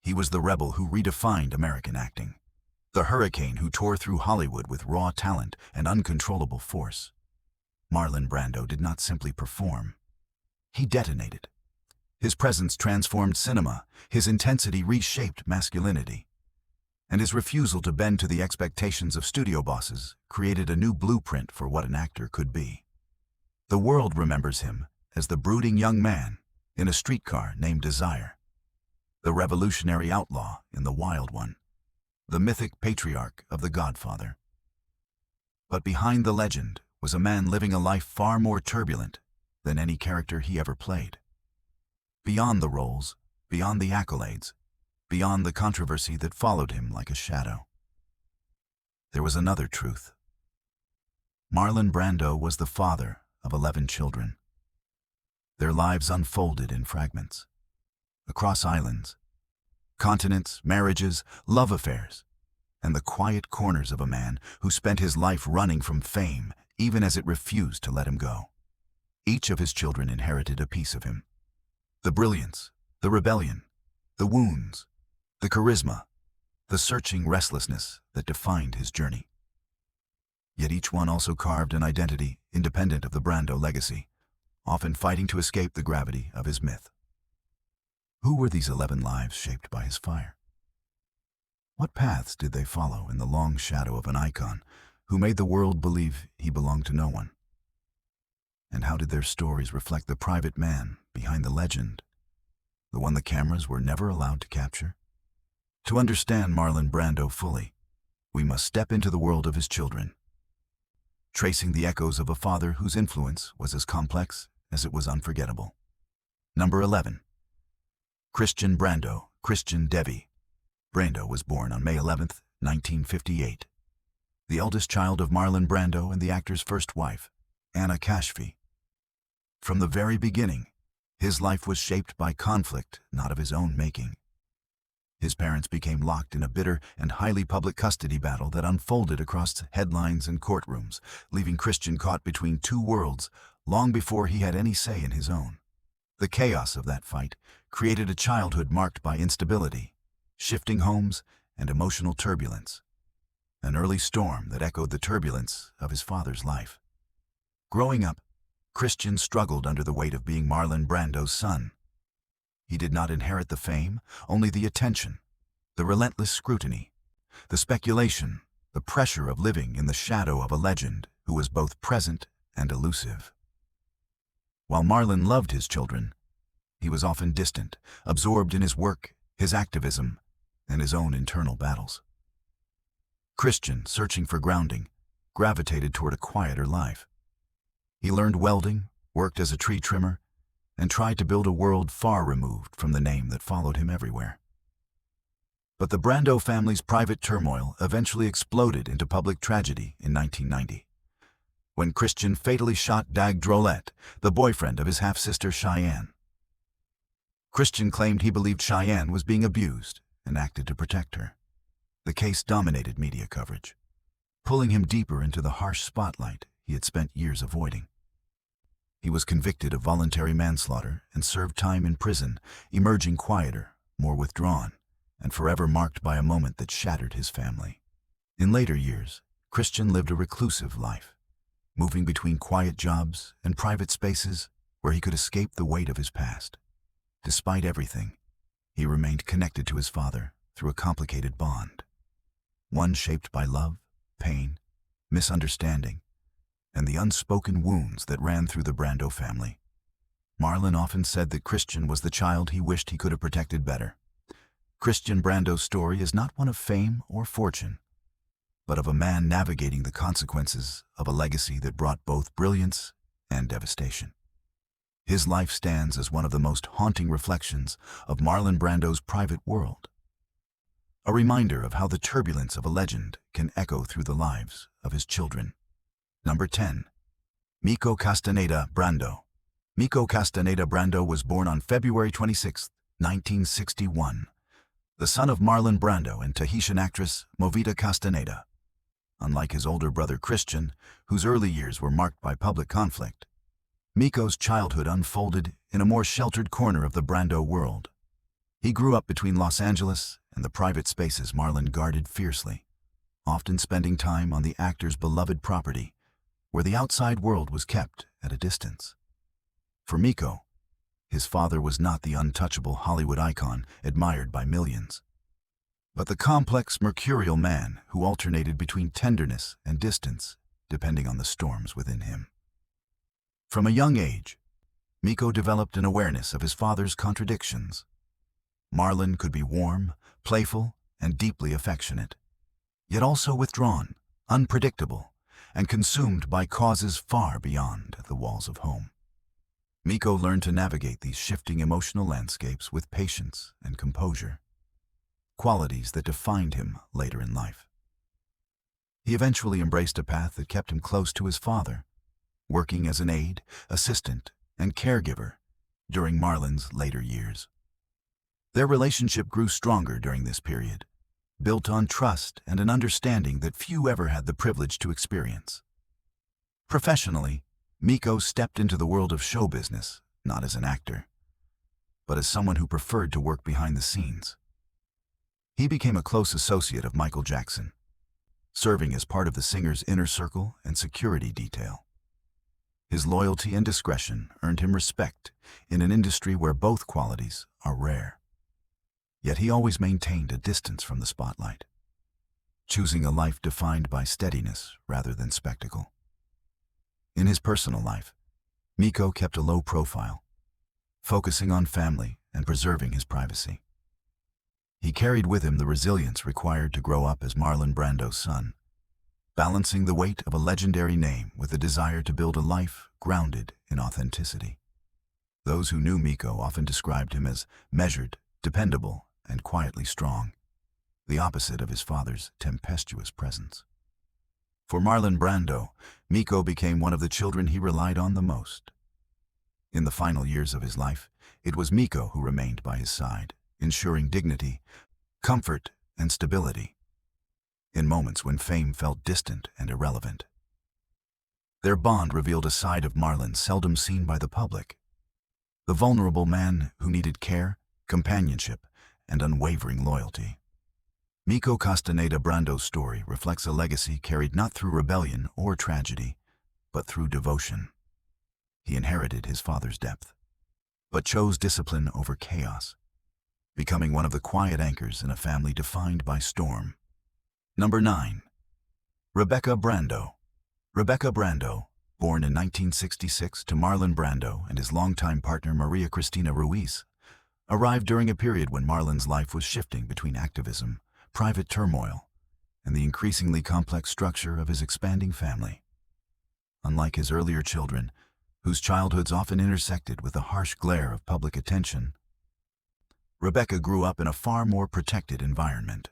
He was the rebel who redefined American acting, the hurricane who tore through Hollywood with raw talent and uncontrollable force. Marlon Brando did not simply perform. He detonated. His presence transformed cinema, his intensity reshaped masculinity, and his refusal to bend to the expectations of studio bosses created a new blueprint for what an actor could be. The world remembers him as the brooding young man in A Streetcar Named Desire, the revolutionary outlaw in The Wild One, the mythic patriarch of The Godfather. But behind the legend was a man living a life far more turbulent than any character he ever played. Beyond the roles, beyond the accolades, beyond the controversy that followed him like a shadow, there was another truth. Marlon Brando was the father of 11 children. Their lives unfolded in fragments, across islands, continents, marriages, love affairs, and the quiet corners of a man who spent his life running from fame even as it refused to let him go. Each of his children inherited a piece of him. The brilliance, the rebellion, the wounds, the charisma, the searching restlessness that defined his journey. Yet each one also carved an identity independent of the Brando legacy, often fighting to escape the gravity of his myth. Who were these 11 lives shaped by his fire? What paths did they follow in the long shadow of an icon who made the world believe he belonged to no one? And how did their stories reflect the private man behind the legend, the one the cameras were never allowed to capture? To understand Marlon Brando fully, we must step into the world of his children, tracing the echoes of a father whose influence was as complex as it was unforgettable. Number 11. Christian Brando, Christian Devi. Brando was born on May 11, 1958. The eldest child of Marlon Brando and the actor's first wife, Anna Kashfi. From the very beginning, his life was shaped by conflict not of his own making. His parents became locked in a bitter and highly public custody battle that unfolded across headlines and courtrooms, leaving Christian caught between two worlds long before he had any say in his own. The chaos of that fight created a childhood marked by instability, shifting homes, and emotional turbulence, an early storm that echoed the turbulence of his father's life. Growing up, Christian struggled under the weight of being Marlon Brando's son. He did not inherit the fame, only the attention, the relentless scrutiny, the speculation, the pressure of living in the shadow of a legend who was both present and elusive. While Marlon loved his children, he was often distant, absorbed in his work, his activism, and his own internal battles. Christian, searching for grounding, gravitated toward a quieter life. He learned welding, worked as a tree trimmer, and tried to build a world far removed from the name that followed him everywhere. But the Brando family's private turmoil eventually exploded into public tragedy in 1990, when Christian fatally shot Dag Drolet, the boyfriend of his half-sister Cheyenne. Christian claimed he believed Cheyenne was being abused and acted to protect her. The case dominated media coverage, pulling him deeper into the harsh spotlight he had spent years avoiding. He was convicted of voluntary manslaughter and served time in prison, emerging quieter, more withdrawn, and forever marked by a moment that shattered his family. In later years, Christian lived a reclusive life, moving between quiet jobs and private spaces where he could escape the weight of his past. Despite everything, he remained connected to his father through a complicated bond, one shaped by love, pain, misunderstanding, and the unspoken wounds that ran through the Brando family. Marlon often said that Christian was the child he wished he could have protected better. Christian Brando's story is not one of fame or fortune, but of a man navigating the consequences of a legacy that brought both brilliance and devastation. His life stands as one of the most haunting reflections of Marlon Brando's private world, a reminder of how the turbulence of a legend can echo through the lives of his children. Number 10. Miko Castaneda Brando. Miko Castaneda Brando was born on February 26, 1961, the son of Marlon Brando and Tahitian actress Movita Castaneda. Unlike his older brother Christian, whose early years were marked by public conflict, Miko's childhood unfolded in a more sheltered corner of the Brando world. He grew up between Los Angeles and the private spaces Marlon guarded fiercely, often spending time on the actor's beloved property, where the outside world was kept at a distance. For Miko, his father was not the untouchable Hollywood icon admired by millions, but the complex, mercurial man who alternated between tenderness and distance, depending on the storms within him. From a young age, Miko developed an awareness of his father's contradictions. Marlon could be warm, playful, and deeply affectionate, yet also withdrawn, unpredictable, and consumed by causes far beyond the walls of home. Miko learned to navigate these shifting emotional landscapes with patience and composure, qualities that defined him later in life. He eventually embraced a path that kept him close to his father, working as an aide, assistant, and caregiver during Marlon's later years. Their relationship grew stronger during this period, built on trust and an understanding that few ever had the privilege to experience. Professionally, Miko stepped into the world of show business, not as an actor, but as someone who preferred to work behind the scenes. He became a close associate of Michael Jackson, serving as part of the singer's inner circle and security detail. His loyalty and discretion earned him respect in an industry where both qualities are rare. Yet he always maintained a distance from the spotlight, choosing a life defined by steadiness rather than spectacle. In his personal life, Miko kept a low profile, focusing on family and preserving his privacy. He carried with him the resilience required to grow up as Marlon Brando's son, balancing the weight of a legendary name with the desire to build a life grounded in authenticity. Those who knew Miko often described him as measured, dependable, and quietly strong, the opposite of his father's tempestuous presence. For Marlon Brando, Miko became one of the children he relied on the most. In the final years of his life, it was Miko who remained by his side, ensuring dignity, comfort, and stability, in moments when fame felt distant and irrelevant. Their bond revealed a side of Marlon seldom seen by the public, the vulnerable man who needed care, companionship, and unwavering loyalty. Miko Castaneda Brando's story reflects a legacy carried not through rebellion or tragedy, but through devotion. He inherited his father's depth, but chose discipline over chaos, becoming one of the quiet anchors in a family defined by storm. Number 9. Rebecca Brando. Rebecca Brando, born in 1966 to Marlon Brando and his longtime partner Maria Cristina Ruiz, arrived during a period when Marlon's life was shifting between activism, private turmoil, and the increasingly complex structure of his expanding family. Unlike his earlier children, whose childhoods often intersected with the harsh glare of public attention, Rebecca grew up in a far more protected environment.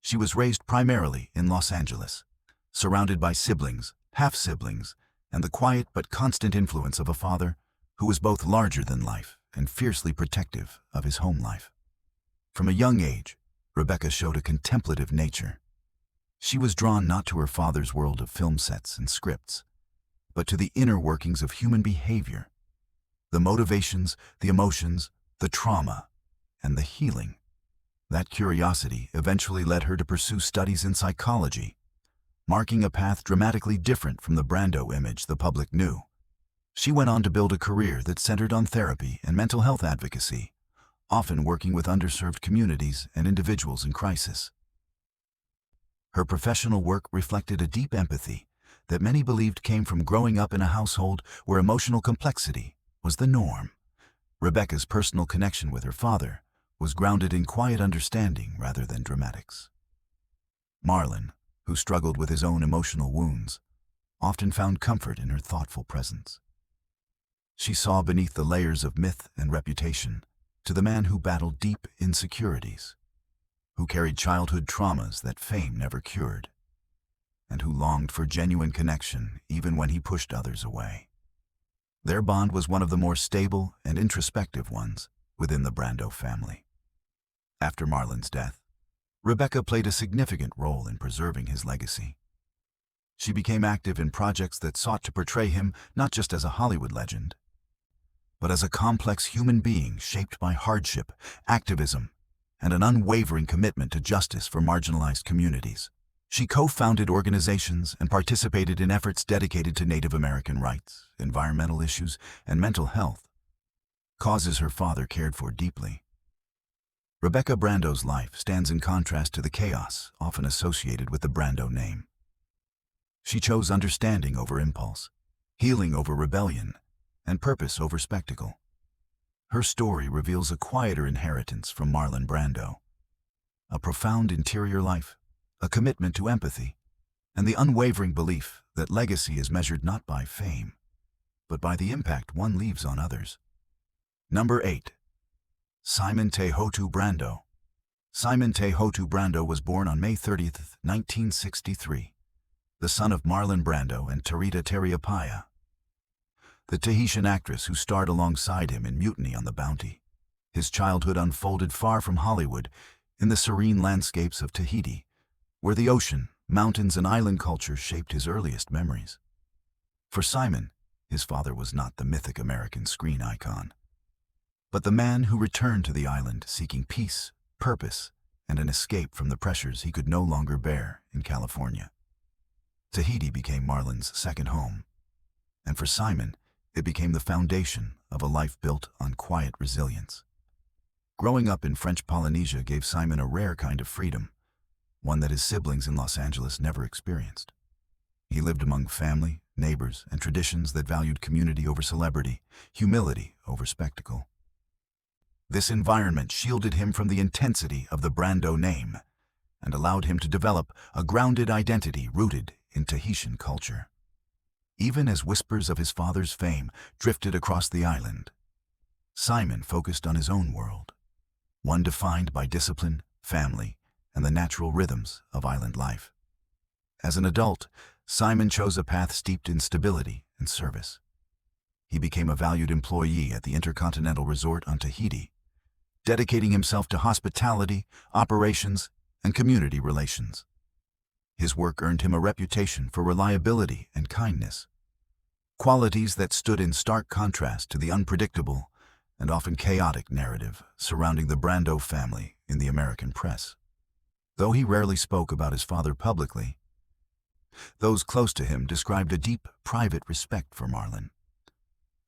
She was raised primarily in Los Angeles, surrounded by siblings, half-siblings, and the quiet but constant influence of a father who was both larger than life and fiercely protective of his home life. From a young age, Rebecca showed a contemplative nature. She was drawn not to her father's world of film sets and scripts, but to the inner workings of human behavior, the motivations, the emotions, the trauma, and the healing. That curiosity eventually led her to pursue studies in psychology, marking a path dramatically different from the Brando image the public knew. She went on to build a career that centered on therapy and mental health advocacy, often working with underserved communities and individuals in crisis. Her professional work reflected a deep empathy that many believed came from growing up in a household where emotional complexity was the norm. Rebecca's personal connection with her father was grounded in quiet understanding rather than dramatics. Marlon, who struggled with his own emotional wounds, often found comfort in her thoughtful presence. She saw beneath the layers of myth and reputation to the man who battled deep insecurities, who carried childhood traumas that fame never cured, and who longed for genuine connection even when he pushed others away. Their bond was one of the more stable and introspective ones within the Brando family. After Marlon's death, Rebecca played a significant role in preserving his legacy. She became active in projects that sought to portray him not just as a Hollywood legend, but as a complex human being shaped by hardship, activism, and an unwavering commitment to justice for marginalized communities. She co-founded organizations and participated in efforts dedicated to Native American rights, environmental issues, and mental health, causes her father cared for deeply. Rebecca Brando's life stands in contrast to the chaos often associated with the Brando name. She chose understanding over impulse, healing over rebellion, and purpose over spectacle. Her story reveals a quieter inheritance from Marlon Brando, a profound interior life, a commitment to empathy, and the unwavering belief that legacy is measured not by fame, but by the impact one leaves on others. Number 8. Simon Tehotu Brando. Simon Tehotu Brando was born on May 30, 1963, the son of Marlon Brando and Tarita Teriapaya, the Tahitian actress who starred alongside him in Mutiny on the Bounty. His childhood unfolded far from Hollywood, in the serene landscapes of Tahiti, where the ocean, mountains, and island culture shaped his earliest memories. For Simon, his father was not the mythic American screen icon, but the man who returned to the island seeking peace, purpose, and an escape from the pressures he could no longer bear in California. Tahiti became Marlon's second home, and for Simon, it became the foundation of a life built on quiet resilience. Growing up in French Polynesia gave Simon a rare kind of freedom, one that his siblings in Los Angeles never experienced. He lived among family, neighbors, and traditions that valued community over celebrity, humility over spectacle. This environment shielded him from the intensity of the Brando name and allowed him to develop a grounded identity rooted in Tahitian culture. Even as whispers of his father's fame drifted across the island, Simon focused on his own world, one defined by discipline, family, and the natural rhythms of island life. As an adult, Simon chose a path steeped in stability and service. He became a valued employee at the Intercontinental Resort on Tahiti, dedicating himself to hospitality, operations, and community relations. His work earned him a reputation for reliability and kindness, qualities that stood in stark contrast to the unpredictable and often chaotic narrative surrounding the Brando family in the American press. Though he rarely spoke about his father publicly, those close to him described a deep, private respect for Marlon,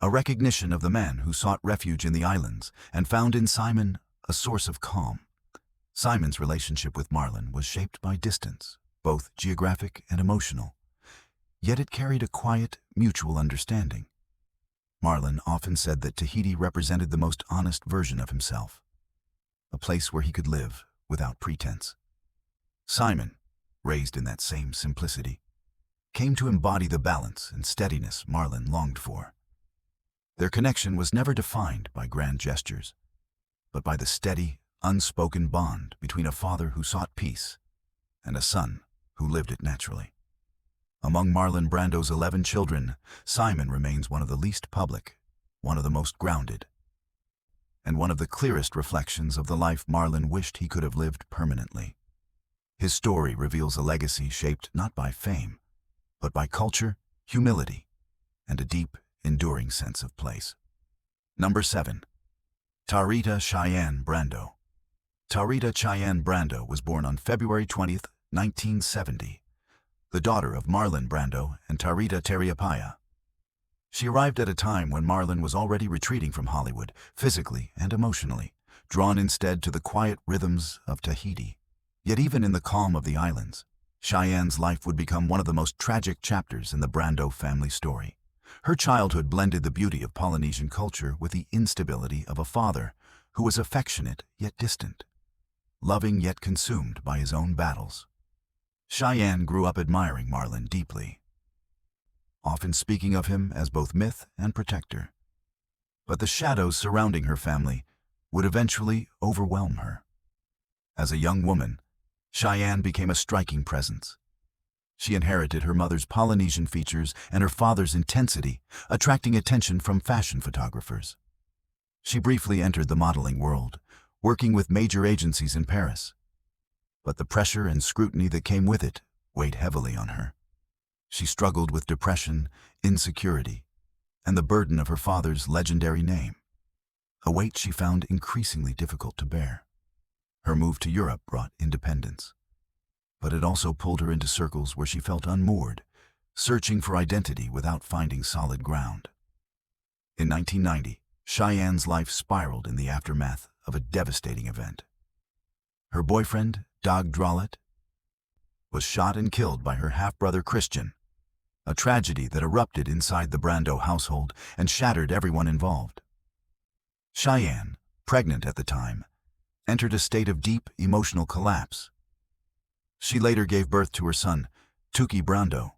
a recognition of the man who sought refuge in the islands and found in Simon a source of calm. Simon's relationship with Marlon was shaped by distance, both geographic and emotional, yet it carried a quiet, mutual understanding. Marlon often said that Tahiti represented the most honest version of himself, a place where he could live without pretense. Simon, raised in that same simplicity, came to embody the balance and steadiness Marlon longed for. Their connection was never defined by grand gestures, but by the steady, unspoken bond between a father who sought peace and a son who lived it naturally. Among Marlon Brando's 11 children, Simon remains one of the least public, one of the most grounded, and one of the clearest reflections of the life Marlon wished he could have lived permanently. His story reveals a legacy shaped not by fame, but by culture, humility, and a deep, enduring sense of place. Number 7. Tarita Cheyenne Brando. Tarita Cheyenne Brando was born on February 20, 1970, the daughter of Marlon Brando and Tarita Teriapaya. She arrived at a time when Marlon was already retreating from Hollywood, physically and emotionally, drawn instead to the quiet rhythms of Tahiti. Yet even in the calm of the islands, Cheyenne's life would become one of the most tragic chapters in the Brando family story. Her childhood blended the beauty of Polynesian culture with the instability of a father who was affectionate yet distant, loving yet consumed by his own battles. Cheyenne grew up admiring Marlon deeply, often speaking of him as both myth and protector. But the shadows surrounding her family would eventually overwhelm her. As a young woman, Cheyenne became a striking presence. She inherited her mother's Polynesian features and her father's intensity, attracting attention from fashion photographers. She briefly entered the modeling world, working with major agencies in Paris. But the pressure and scrutiny that came with it weighed heavily on her. She struggled with depression, insecurity, and the burden of her father's legendary name, a weight she found increasingly difficult to bear. Her move to Europe brought independence, but it also pulled her into circles where she felt unmoored, searching for identity without finding solid ground. In 1990, Cheyenne's life spiraled in the aftermath of a devastating event. Her boyfriend, Doug Drollett, was shot and killed by her half-brother Christian, a tragedy that erupted inside the Brando household and shattered everyone involved. Cheyenne, pregnant at the time, entered a state of deep emotional collapse. She later gave birth to her son, Tuki Brando,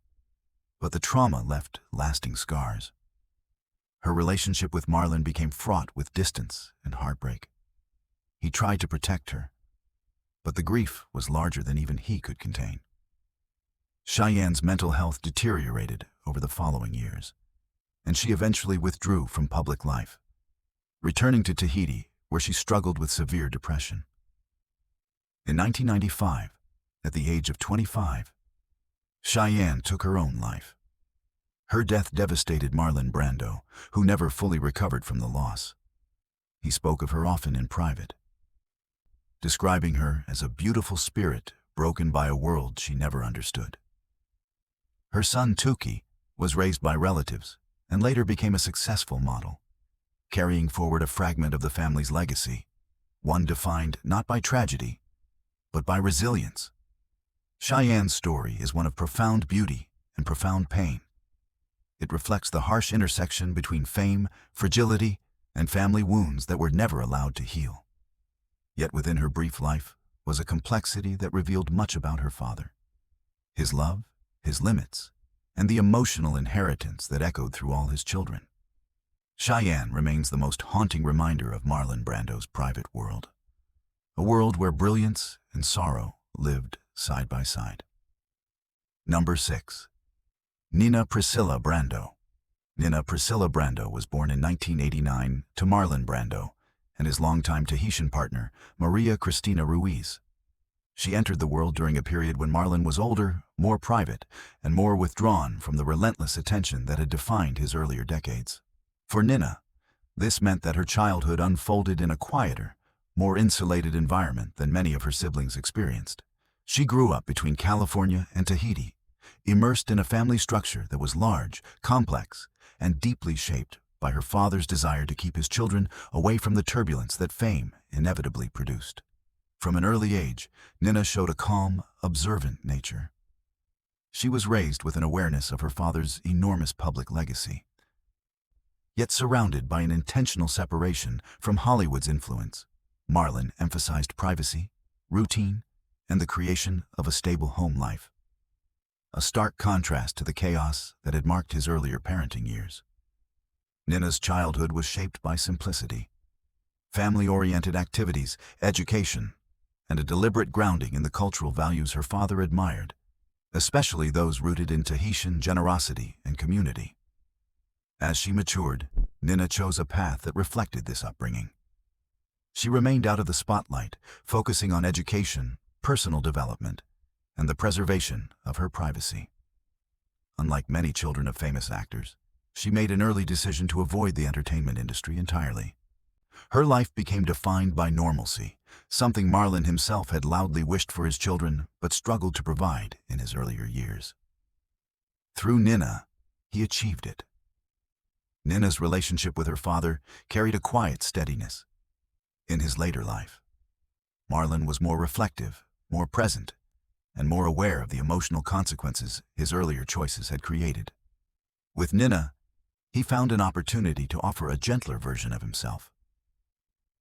but the trauma left lasting scars. Her relationship with Marlon became fraught with distance and heartbreak. He tried to protect her, but the grief was larger than even he could contain. Cheyenne's mental health deteriorated over the following years, and she eventually withdrew from public life, returning to Tahiti, where she struggled with severe depression. In 1995, at the age of 25, Cheyenne took her own life. Her death devastated Marlon Brando, who never fully recovered from the loss. He spoke of her often in private, describing her as a beautiful spirit broken by a world she never understood. Her son Tuki was raised by relatives and later became a successful model, carrying forward a fragment of the family's legacy, one defined not by tragedy, but by resilience. Cheyenne's story is one of profound beauty and profound pain. It reflects the harsh intersection between fame, fragility, and family wounds that were never allowed to heal. Yet within her brief life was a complexity that revealed much about her father, his love, his limits, and the emotional inheritance that echoed through all his children. Cheyenne remains the most haunting reminder of Marlon Brando's private world, a world where brilliance and sorrow lived side by side. Number 6. Nina Priscilla Brando. Nina Priscilla Brando was born in 1989 to Marlon Brando and his longtime Tahitian partner, Maria Cristina Ruiz. She entered the world during a period when Marlon was older, more private, and more withdrawn from the relentless attention that had defined his earlier decades. For Nina, this meant that her childhood unfolded in a quieter, more insulated environment than many of her siblings experienced. She grew up between California and Tahiti, immersed in a family structure that was large, complex, and deeply shaped by her father's desire to keep his children away from the turbulence that fame inevitably produced. From an early age, Nina showed a calm, observant nature. She was raised with an awareness of her father's enormous public legacy, yet surrounded by an intentional separation from Hollywood's influence. Marlon emphasized privacy, routine, and the creation of a stable home life, a stark contrast to the chaos that had marked his earlier parenting years. Nina's childhood was shaped by simplicity, family-oriented activities, education, and a deliberate grounding in the cultural values her father admired, especially those rooted in Tahitian generosity and community. As she matured, Nina chose a path that reflected this upbringing. She remained out of the spotlight, focusing on education, personal development, and the preservation of her privacy. Unlike many children of famous actors, she made an early decision to avoid the entertainment industry entirely. Her life became defined by normalcy, something Marlon himself had loudly wished for his children but struggled to provide in his earlier years. Through Nina, he achieved it. Nina's relationship with her father carried a quiet steadiness. In his later life, Marlon was more reflective, more present, and more aware of the emotional consequences his earlier choices had created. With Nina, he found an opportunity to offer a gentler version of himself.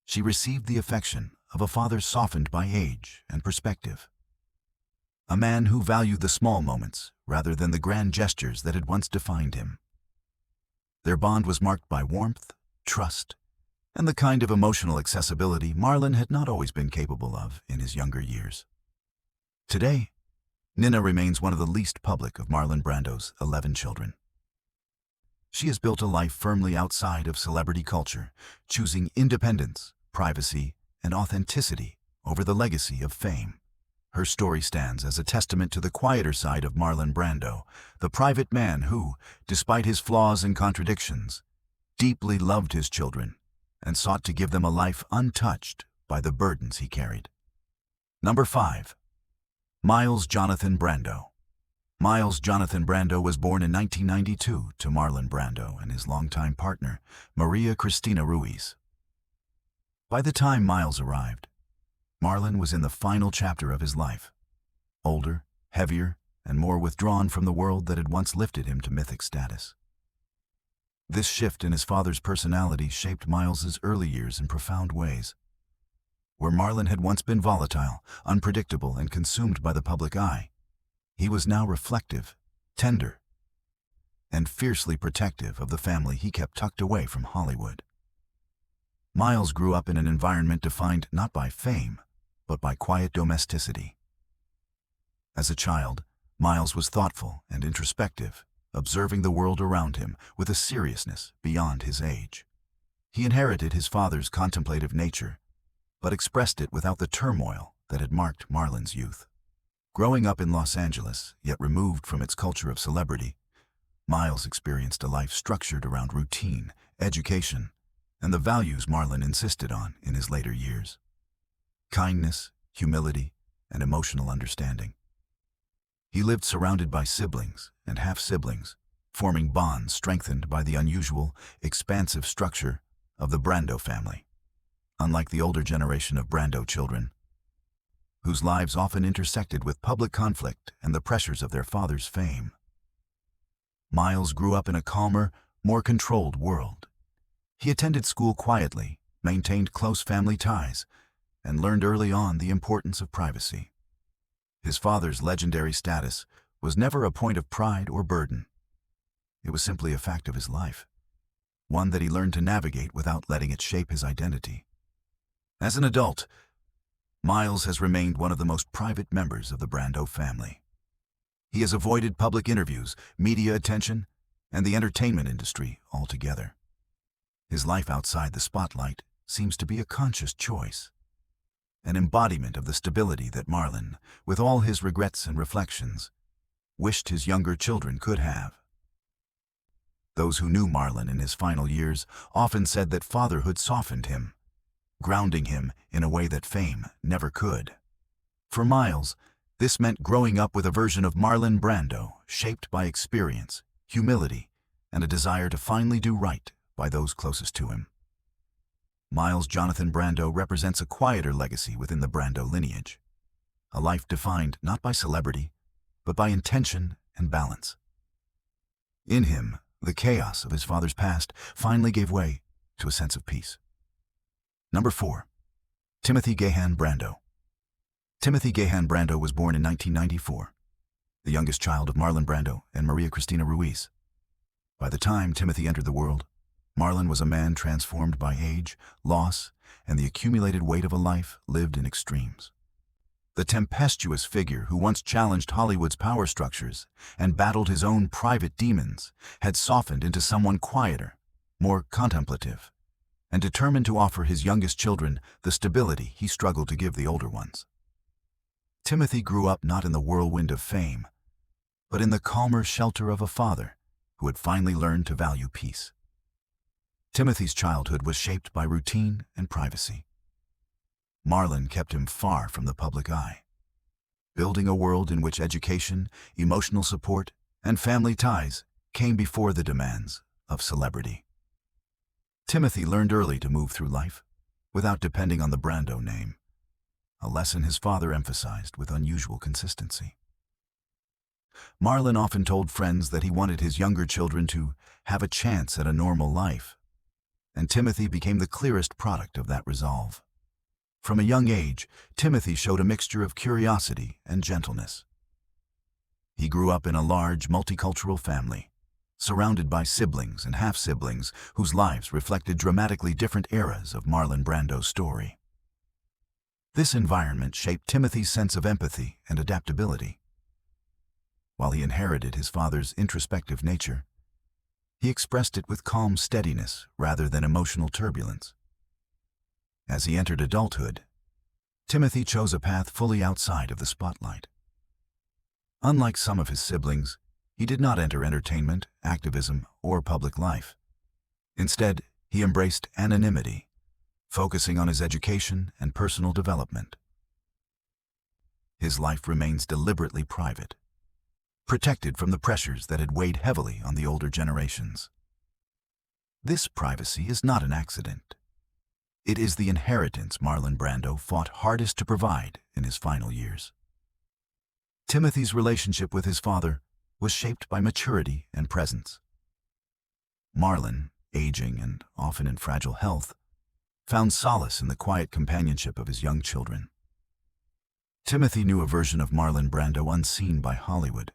She received the affection of a father softened by age and perspective, a man who valued the small moments rather than the grand gestures that had once defined him. Their bond was marked by warmth, trust, and the kind of emotional accessibility Marlon had not always been capable of in his younger years. Today, Nina remains one of the least public of Marlon Brando's 11 children. She has built a life firmly outside of celebrity culture, choosing independence, privacy, and authenticity over the legacy of fame. Her story stands as a testament to the quieter side of Marlon Brando, the private man who, despite his flaws and contradictions, deeply loved his children and sought to give them a life untouched by the burdens he carried. Number 5. Miles Jonathan Brando. Miles Jonathan Brando was born in 1992 to Marlon Brando and his longtime partner, Maria Cristina Ruiz. By the time Miles arrived, Marlon was in the final chapter of his life, older, heavier, and more withdrawn from the world that had once lifted him to mythic status. This shift in his father's personality shaped Miles's early years in profound ways. Where Marlon had once been volatile, unpredictable, and consumed by the public eye, he was now reflective, tender, and fiercely protective of the family he kept tucked away from Hollywood. Miles grew up in an environment defined not by fame, but by quiet domesticity. As a child, Miles was thoughtful and introspective, observing the world around him with a seriousness beyond his age. He inherited his father's contemplative nature, but expressed it without the turmoil that had marked Marlon's youth. Growing up in Los Angeles, yet removed from its culture of celebrity, Miles experienced a life structured around routine, education, and the values Marlon insisted on in his later years: kindness, humility, and emotional understanding. He lived surrounded by siblings and half-siblings, forming bonds strengthened by the unusual, expansive structure of the Brando family. Unlike the older generation of Brando children, whose lives often intersected with public conflict and the pressures of their father's fame, Miles grew up in a calmer, more controlled world. He attended school quietly, maintained close family ties, and learned early on the importance of privacy. His father's legendary status was never a point of pride or burden. It was simply a fact of his life, one that he learned to navigate without letting it shape his identity. As an adult, Miles has remained one of the most private members of the Brando family. He has avoided public interviews, media attention, and the entertainment industry altogether. His life outside the spotlight seems to be a conscious choice, an embodiment of the stability that Marlon, with all his regrets and reflections, wished his younger children could have. Those who knew Marlon in his final years often said that fatherhood softened him, grounding him in a way that fame never could. For Miles, this meant growing up with a version of Marlon Brando shaped by experience, humility, and a desire to finally do right by those closest to him. Miles Jonathan Brando represents a quieter legacy within the Brando lineage, a life defined not by celebrity, but by intention and balance. In him, the chaos of his father's past finally gave way to a sense of peace. Number 4. Timothy Gahan Brando. Timothy Gahan Brando was born in 1994, the youngest child of Marlon Brando and Maria Cristina Ruiz. By the time Timothy entered the world, Marlon was a man transformed by age, loss, and the accumulated weight of a life lived in extremes. The tempestuous figure who once challenged Hollywood's power structures and battled his own private demons had softened into someone quieter, more contemplative, and determined to offer his youngest children the stability he struggled to give the older ones. Timothy grew up not in the whirlwind of fame, but in the calmer shelter of a father who had finally learned to value peace. Timothy's childhood was shaped by routine and privacy. Marlon kept him far from the public eye, building a world in which education, emotional support, and family ties came before the demands of celebrity. Timothy learned early to move through life without depending on the Brando name, a lesson his father emphasized with unusual consistency. Marlon often told friends that he wanted his younger children to have a chance at a normal life, and Timothy became the clearest product of that resolve. From a young age, Timothy showed a mixture of curiosity and gentleness. He grew up in a large, multicultural family, surrounded by siblings and half-siblings whose lives reflected dramatically different eras of Marlon Brando's story. This environment shaped Timothy's sense of empathy and adaptability. While he inherited his father's introspective nature, he expressed it with calm steadiness rather than emotional turbulence. As he entered adulthood, Timothy chose a path fully outside of the spotlight. Unlike some of his siblings, he did not enter entertainment, activism, or public life. Instead, he embraced anonymity, focusing on his education and personal development. His life remains deliberately private, protected from the pressures that had weighed heavily on the older generations. This privacy is not an accident. It is the inheritance Marlon Brando fought hardest to provide in his final years. Timothy's relationship with his father was shaped by maturity and presence. Marlon, aging and often in fragile health, found solace in the quiet companionship of his young children. Timothy knew a version of Marlon Brando unseen by Hollywood,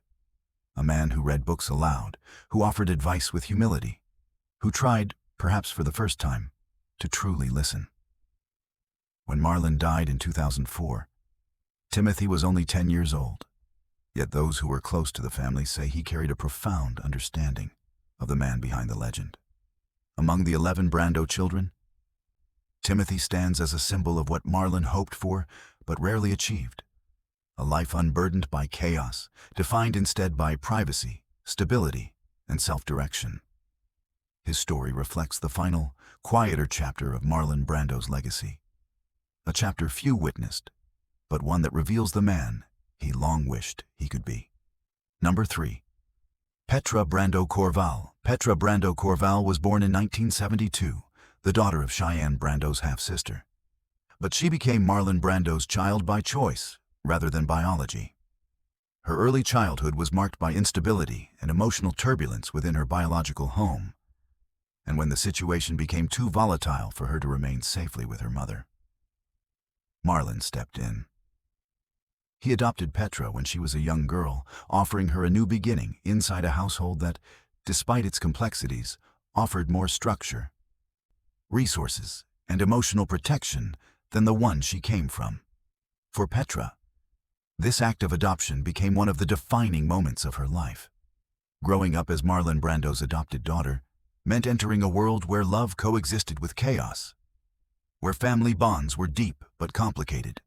a man who read books aloud, who offered advice with humility, who tried, perhaps for the first time, to truly listen. When Marlon died in 2004, Timothy was only 10 years old, yet those who were close to the family say he carried a profound understanding of the man behind the legend. Among the 11 Brando children, Timothy stands as a symbol of what Marlon hoped for but rarely achieved, a life unburdened by chaos, defined instead by privacy, stability, and self-direction. His story reflects the final, quieter chapter of Marlon Brando's legacy, a chapter few witnessed, but one that reveals the man he long wished he could be. Number 3. Petra Brando Corval. Petra Brando Corval was born in 1972, the daughter of Cheyenne Brando's half-sister. But she became Marlon Brando's child by choice, rather than biology. Her early childhood was marked by instability and emotional turbulence within her biological home, and when the situation became too volatile for her to remain safely with her mother, Marlon stepped in. He adopted Petra when she was a young girl, offering her a new beginning inside a household that, despite its complexities, offered more structure, resources, and emotional protection than the one she came from. For Petra, this act of adoption became one of the defining moments of her life. Growing up as Marlon Brando's adopted daughter meant entering a world where love coexisted with chaos, where family bonds were deep but complicated,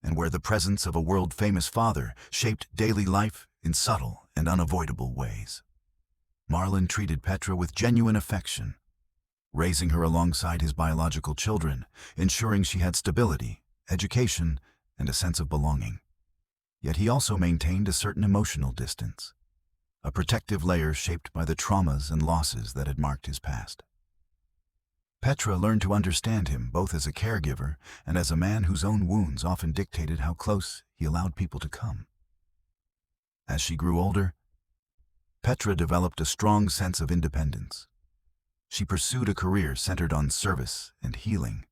and where the presence of a world-famous father shaped daily life in subtle and unavoidable ways. Marlon treated Petra with genuine affection, raising her alongside his biological children, ensuring she had stability, education, and a sense of belonging. Yet he also maintained a certain emotional distance, a protective layer shaped by the traumas and losses that had marked his past. Petra learned to understand him both as a caregiver and as a man whose own wounds often dictated how close he allowed people to come. As she grew older, Petra developed a strong sense of independence. She pursued a career centered on service and healing,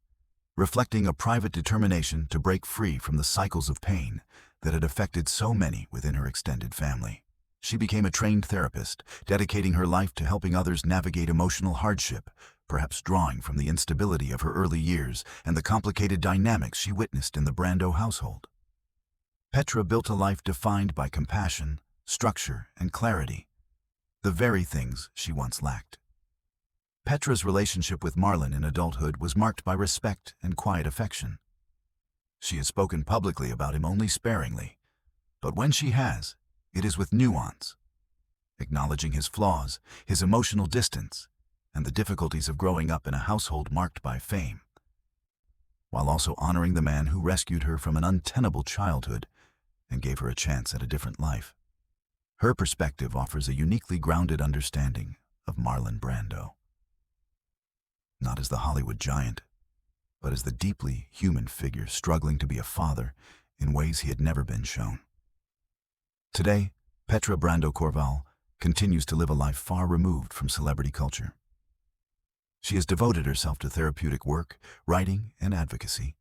reflecting a private determination to break free from the cycles of pain that had affected so many within her extended family. She became a trained therapist, dedicating her life to helping others navigate emotional hardship, perhaps drawing from the instability of her early years and the complicated dynamics she witnessed in the Brando household. Petra built a life defined by compassion, structure, and clarity, the very things she once lacked. Petra's relationship with Marlon in adulthood was marked by respect and quiet affection. She has spoken publicly about him only sparingly, but when she has, it is with nuance, acknowledging his flaws, his emotional distance, and the difficulties of growing up in a household marked by fame, while also honoring the man who rescued her from an untenable childhood and gave her a chance at a different life. Her perspective offers a uniquely grounded understanding of Marlon Brando, not as the Hollywood giant, but as the deeply human figure struggling to be a father in ways he had never been shown. Today, Petra Brando Corval continues to live a life far removed from celebrity culture. She has devoted herself to therapeutic work, writing, and advocacy,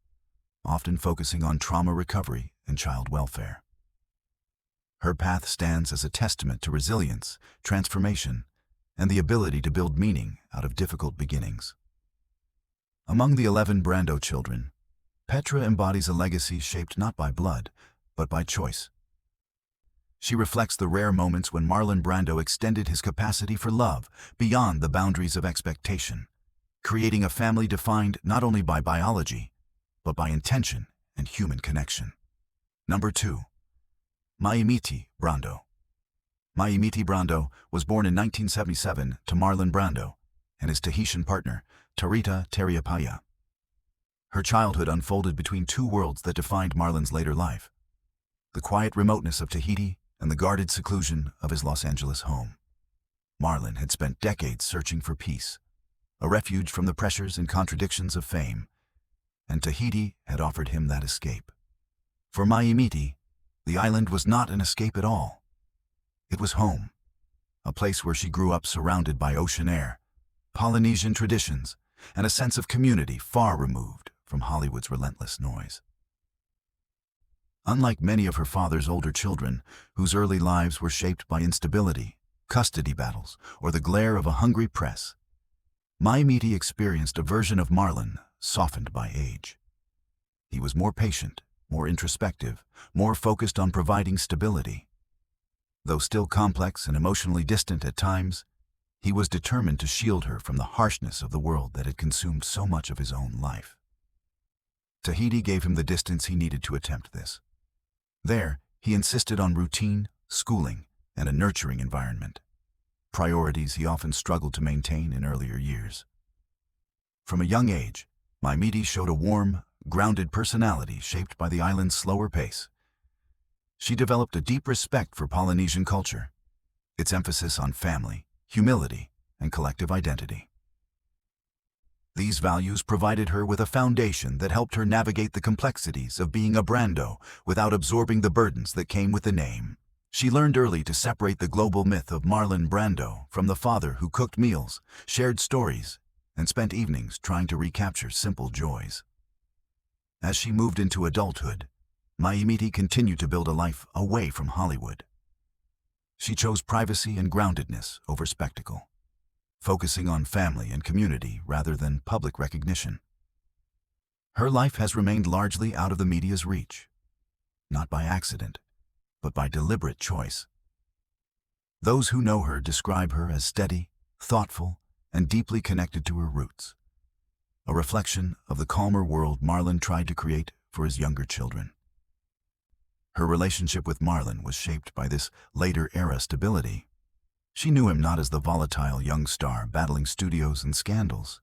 often focusing on trauma recovery and child welfare. Her path stands as a testament to resilience, transformation, and the ability to build meaning out of difficult beginnings. Among the 11 Brando children, Petra embodies a legacy shaped not by blood, but by choice. She reflects the rare moments when Marlon Brando extended his capacity for love beyond the boundaries of expectation, creating a family defined not only by biology, but by intention and human connection. Number 2. Miko Brando. Miko Brando was born in 1977 to Marlon Brando and his Tahitian partner, Tarita Teriapaya. Her childhood unfolded between two worlds that defined Marlon's later life: the quiet remoteness of Tahiti and the guarded seclusion of his Los Angeles home. Marlon had spent decades searching for peace, a refuge from the pressures and contradictions of fame, and Tahiti had offered him that escape. For Miko, the island was not an escape at all. It was home, a place where she grew up surrounded by ocean air, Polynesian traditions, and a sense of community far removed from Hollywood's relentless noise. Unlike many of her father's older children, whose early lives were shaped by instability, custody battles, or the glare of a hungry press, Miko experienced a version of Marlon softened by age. He was more patient, more introspective, more focused on providing stability. Though still complex and emotionally distant at times, he was determined to shield her from the harshness of the world that had consumed so much of his own life. Tahiti gave him the distance he needed to attempt this. There, he insisted on routine, schooling, and a nurturing environment, priorities he often struggled to maintain in earlier years. From a young age, Miko showed a warm, grounded personality shaped by the island's slower pace. She developed a deep respect for Polynesian culture, its emphasis on family, humility, and collective identity. These values provided her with a foundation that helped her navigate the complexities of being a Brando without absorbing the burdens that came with the name. She learned early to separate the global myth of Marlon Brando from the father who cooked meals, shared stories, and spent evenings trying to recapture simple joys. As she moved into adulthood, Miko continued to build a life away from Hollywood. She chose privacy and groundedness over spectacle, focusing on family and community rather than public recognition. Her life has remained largely out of the media's reach, not by accident, but by deliberate choice. Those who know her describe her as steady, thoughtful, and deeply connected to her roots, a reflection of the calmer world Marlon tried to create for his younger children. Her relationship with Marlon was shaped by this later-era stability. She knew him not as the volatile young star battling studios and scandals,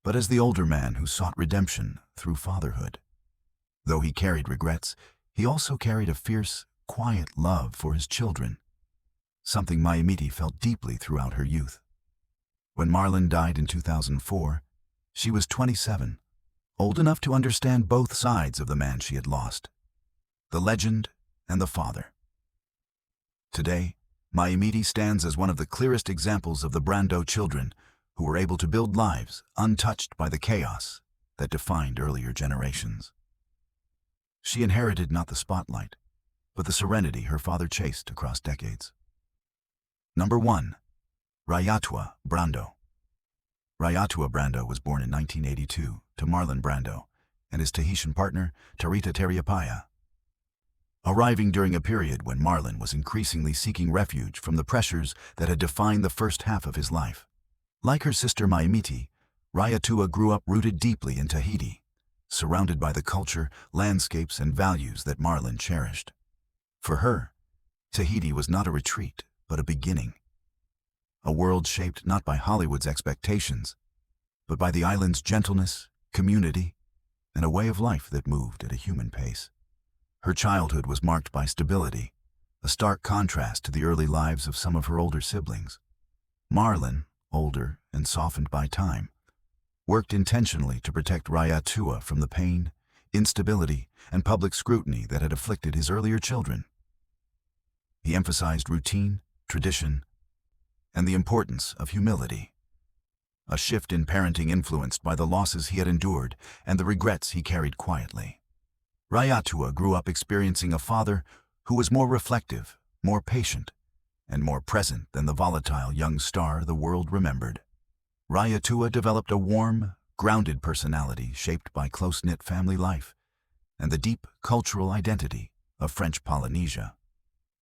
but as the older man who sought redemption through fatherhood. Though he carried regrets, he also carried a fierce, quiet love for his children, something Miko felt deeply throughout her youth. When Marlon died in 2004, she was 27, old enough to understand both sides of the man she had lost, the legend and the father. Today, Miko stands as one of the clearest examples of the Brando children who were able to build lives untouched by the chaos that defined earlier generations. She inherited not the spotlight, but the serenity her father chased across decades. Number 1. Rewrote Brando. Rewrote Brando was born in 1982 to Marlon Brando and his Tahitian partner, Tarita Teriapaya. Arriving during a period when Marlon was increasingly seeking refuge from the pressures that had defined the first half of his life. Like her sister Miko, Rewrote grew up rooted deeply in Tahiti, surrounded by the culture, landscapes, and values that Marlon cherished. For her, Tahiti was not a retreat, but a beginning. A world shaped not by Hollywood's expectations, but by the island's gentleness, community, and a way of life that moved at a human pace. Her childhood was marked by stability, a stark contrast to the early lives of some of her older siblings. Marlon, older and softened by time, worked intentionally to protect Rewrote from the pain, instability, and public scrutiny that had afflicted his earlier children. He emphasized routine, tradition, and the importance of humility, a shift in parenting influenced by the losses he had endured and the regrets he carried quietly. Rewrote grew up experiencing a father who was more reflective, more patient, and more present than the volatile young star the world remembered. Rewrote developed a warm, grounded personality shaped by close-knit family life and the deep cultural identity of French Polynesia.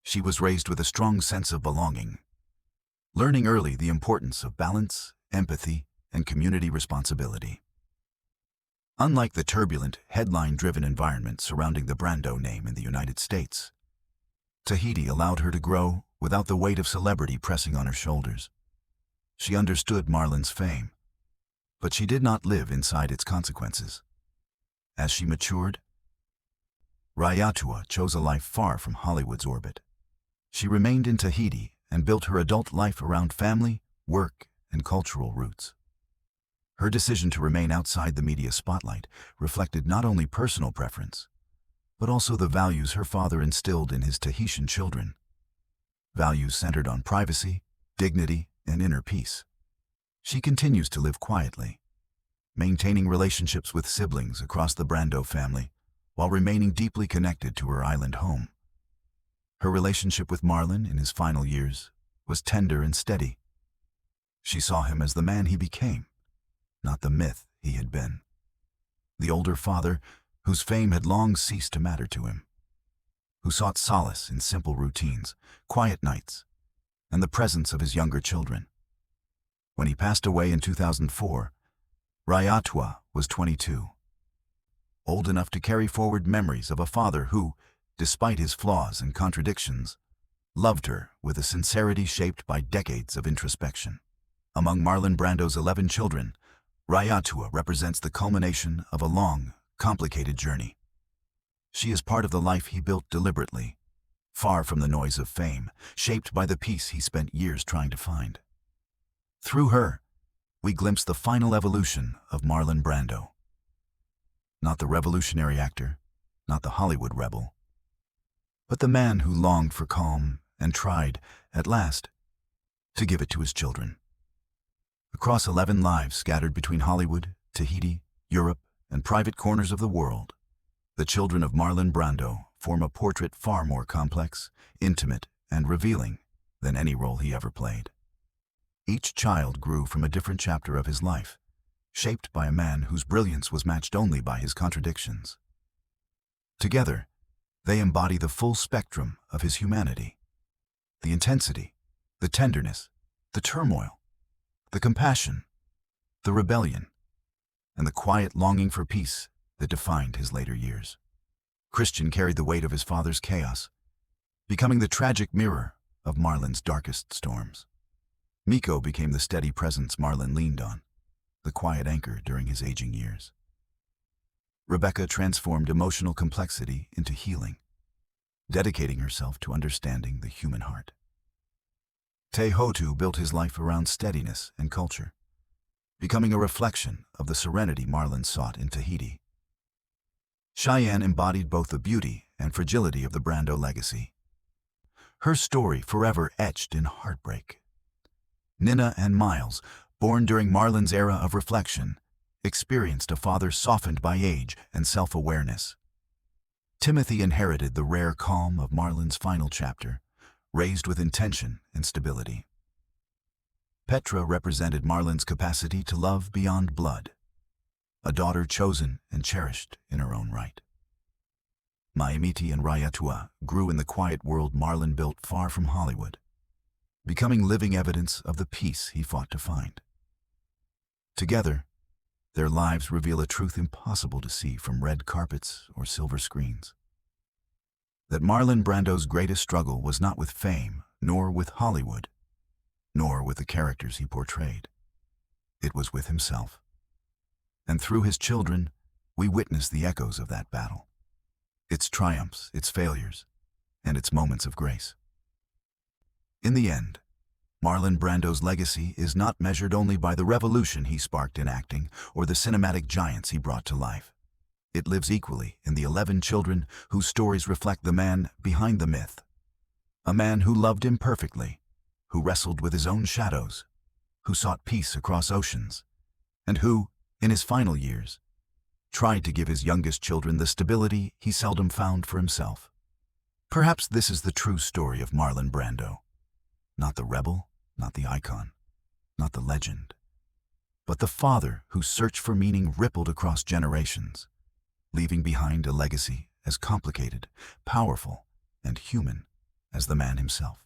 She was raised with a strong sense of belonging, learning early the importance of balance, empathy, and community responsibility. Unlike the turbulent, headline-driven environment surrounding the Brando name in the United States, Tahiti allowed her to grow without the weight of celebrity pressing on her shoulders. She understood Marlon's fame, but she did not live inside its consequences. As she matured, Raiatua chose a life far from Hollywood's orbit. She remained in Tahiti and built her adult life around family, work, and cultural roots. Her decision to remain outside the media spotlight reflected not only personal preference, but also the values her father instilled in his Tahitian children. Values centered on privacy, dignity, and inner peace. She continues to live quietly, maintaining relationships with siblings across the Brando family while remaining deeply connected to her island home. Her relationship with Marlon in his final years was tender and steady. She saw him as the man he became, not the myth he had been. The older father, whose fame had long ceased to matter to him, who sought solace in simple routines, quiet nights, and the presence of his younger children. When he passed away in 2004, Raiatua was 22, old enough to carry forward memories of a father who, despite his flaws and contradictions, loved her with a sincerity shaped by decades of introspection. Among Marlon Brando's 11 children, Raiatua represents the culmination of a long, complicated journey. She is part of the life he built deliberately, far from the noise of fame, shaped by the peace he spent years trying to find. Through her, we glimpse the final evolution of Marlon Brando. Not the revolutionary actor, not the Hollywood rebel, but the man who longed for calm and tried, at last, to give it to his children. Across 11 lives scattered between Hollywood, Tahiti, Europe, and private corners of the world, the children of Marlon Brando form a portrait far more complex, intimate, and revealing than any role he ever played. Each child grew from a different chapter of his life, shaped by a man whose brilliance was matched only by his contradictions. Together, they embody the full spectrum of his humanity: the intensity, the tenderness, the turmoil, the compassion, the rebellion, and the quiet longing for peace that defined his later years. Christian carried the weight of his father's chaos, becoming the tragic mirror of Marlon's darkest storms. Miko became the steady presence Marlon leaned on, the quiet anchor during his aging years. Rebecca transformed emotional complexity into healing, dedicating herself to understanding the human heart. Tehotu built his life around steadiness and culture, becoming a reflection of the serenity Marlon sought in Tahiti. Cheyenne embodied both the beauty and fragility of the Brando legacy, her story forever etched in heartbreak. Nina and Miles, born during Marlon's era of reflection, experienced a father softened by age and self-awareness. Timothy inherited the rare calm of Marlon's final chapter, raised with intention and stability. Petra represented Marlon's capacity to love beyond blood, a daughter chosen and cherished in her own right. Maimiti and Raiatua grew in the quiet world Marlon built far from Hollywood, becoming living evidence of the peace he fought to find. Together, their lives reveal a truth impossible to see from red carpets or silver screens: that Marlon Brando's greatest struggle was not with fame, nor with Hollywood, nor with the characters he portrayed. It was with himself. And through his children, we witness the echoes of that battle, its triumphs, its failures, and its moments of grace. In the end, Marlon Brando's legacy is not measured only by the revolution he sparked in acting or the cinematic giants he brought to life. It lives equally in the 11 children whose stories reflect the man behind the myth, a man who loved imperfectly, who wrestled with his own shadows, who sought peace across oceans, and who, in his final years, tried to give his youngest children the stability he seldom found for himself. Perhaps this is the true story of Marlon Brando. Not the rebel, not the icon, not the legend, but the father whose search for meaning rippled across generations, leaving behind a legacy as complicated, powerful, and human as the man himself.